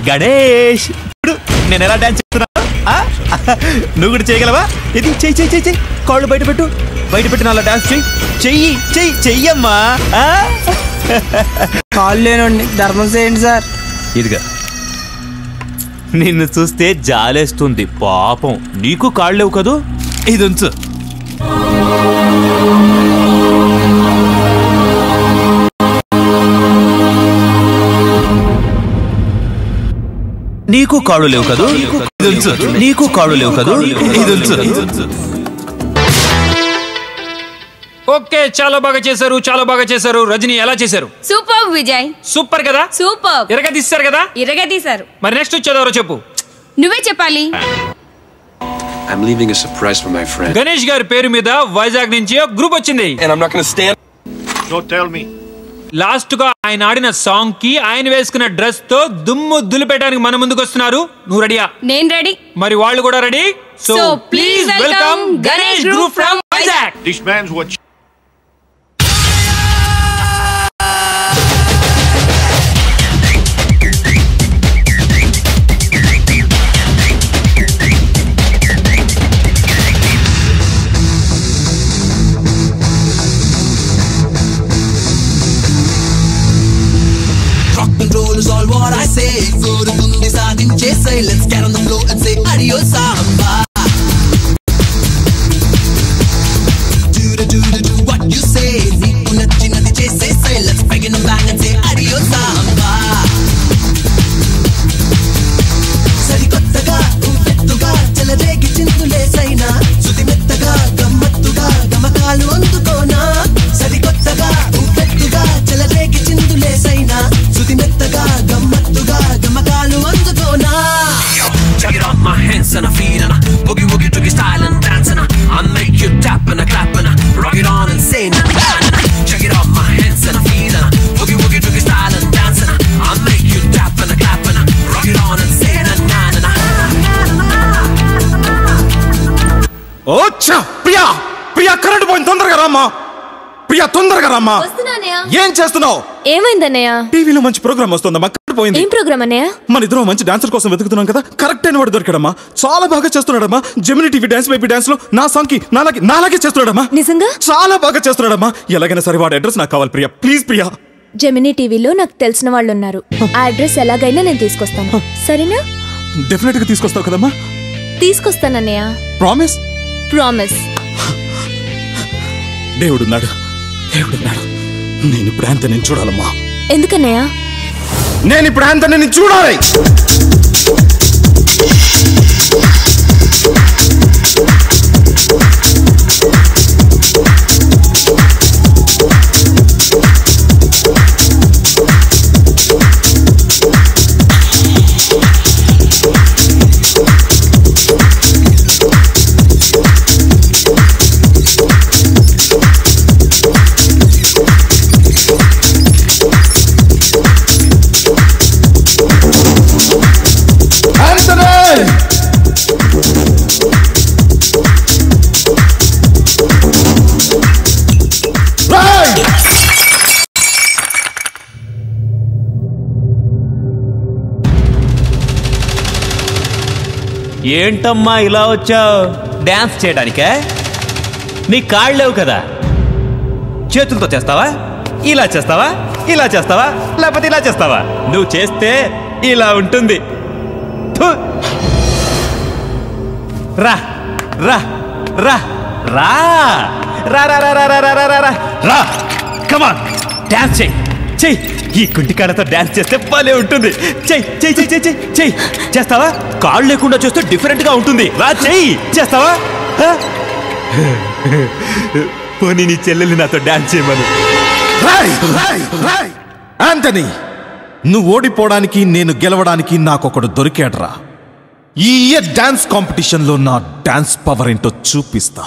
గణేష్ నేను ఎలా డాన్స్ చేస్తున్నా నువ్వు కూడా చేయగలవా? ఇది చెయ్యి చెయ్యి చెయ్యి చెయ్యి కాళ్ళు బయట పెట్టి అలా డాన్స్ చెయ్యి చెయ్యమ్మా. కాళ్ళు లేనండి, ధర్మం చేయండి సార్. ఇదిగా నిన్ను చూస్తే జాలేస్తుంది, పాపం నీకు కాళ్ళు లేవు కదూ, ఇది ఉంచు. నీకు కాళ్ళు లేవు కదూ, ఇది ఉంచు. నీకు కాళ్ళు లేవు కదూ, ఇది ఉంచు. ఓకే, చాలా బాగా చేశారు. రజనీ ఎలా చేశారు? సూపర్ విజయ్. సూపర్ కదా? సూపర్. ఇరగదీశారు కదా? ఇరగదీశారు. మరి నెక్స్ట్ వచ్చేదెవరో చెప్పు. నువ్వే చెప్పాలి. I'm leaving a surprise for my friend. Ganesh గారి పేరు మీద వైజాగ్ నుంచి ఒక గ్రూప్ వచ్చింది. And I'm not going to stand. Don't tell me. Last గా ఆయన ఆడిన సాంగ్ కి ఆయన వేసుకున్న డ్రెస్ తో దుమ్ము దులిపేయడానికి మన ముందుకు వస్తున్నారు. నువ్వు రెడీయా? నేను రెడీ. మరి వాళ్ళు కూడా ready. So please welcome Ganesh group from Vizag. This man's what is all what I say. Good mundi saadinche say. Let's get on the floor and say adios samba. Do what you say. Neeku nachinadi chese say. Let's bang in the bang and say adios samba. Sari kottaga uvettuga chelaregi chindule saina. Sudi mettaga gammattuga gamakalu andukona. Sari kottaga uvettuga chelaregi chindule saina. Sudi mettaga gammattuga gamakalu andukona. Check it out, my hands and my feet and a boogie woogie toogie style and dance and I'll make you tap and a clap and a rock it on and say na na na. Check it out, my hands and my feet and a boogie woogie toogie style and dance and I'll make you tap and a clap and a rock it on and say na na na. ఓచ్చా Priya current పోయింది, తొందరగా రామ్మా. ప్రియా తొందరగా రామ్మా. ఏం చేస్తున్నావు? ఏమైందన్నయ్య? టీవీలో మంచి ప్రోగ్రామ్ వస్తుందమ్మా, కరెంట్ పోయింది. ఏం ప్రోగ్రామ్ అన్నయ్య? మన ఇద్దరం మంచి డాన్సర్ కోసం వెతుకుతున్నాం కదా, కరెక్ట్ అయిన వాడు దొరికాడమ్మా. చాలా బాగా చేస్తున్నాడమ్మా. Gemini TV dance baby dance లో నా సాంగ్ కి నాలాగే చేస్తున్నాడమ్మా. నిజంగా చాలా బాగా చేస్తున్నాడమ్మా. ఎలాగైనా సరే వాడి అడ్రస్ నాకు కావాలి ప్రియా, ప్లీజ్ ప్రియా. జెమినీ టీవీలో నాకు తెలిసిన వాళ్ళు ఉన్నారు. ఆ అడ్రస్ ఎలాగైనా నేను తీసుకొస్తాను, సరేనా? డెఫినెట్ గా తీసుకొస్తావు కదమ్మా? తీసుకొస్తానన్నయ్య. ప్రామిస్? ప్రామిస్. దేవుడున్నాడు. నేను ఇప్పుడు ఆంథోనీని చూడాలమ్మా. ఎందుకన్నయ్య? నేను ఇప్పుడు ఆంథోనీని చూడాలి. ఏంటమ్మా ఇలా వచ్చావు? డాన్స్ చేయడానికే? నీ కాళ్ళు లేవు కదా, చేతులతో చేస్తావా? ఇలా చేస్తావా? లేకపోతే ఇలా చేస్తావా? నువ్వు చేస్తే ఇలా ఉంటుంది. రా రా రా రా రా రా రా రా రా రా రా రా కమాన్, డాన్స్ చెయ్యి. ఈ కుంటికాడతో డాన్స్ చేస్తే భలే ఉంటుంది. చెయ్యి. చేస్తావా? కాళ్ళు లేకుండా చేస్తే డిఫరెంట్ గా ఉంటుంది. రా చెయ్యి. చేస్తావా? పోనీ నీ చెల్లెల్ని నాతో డాన్స్ చేయమను. ఆంథోనీ, నువ్వు ఓడిపోవడానికి నేను గెలవడానికి నాకొకడు దొరికాడరా. ఈ ఇయర్ డాన్స్ కాంపిటీషన్ లో నా డాన్స్ పవర్ ఏంటో చూపిస్తా.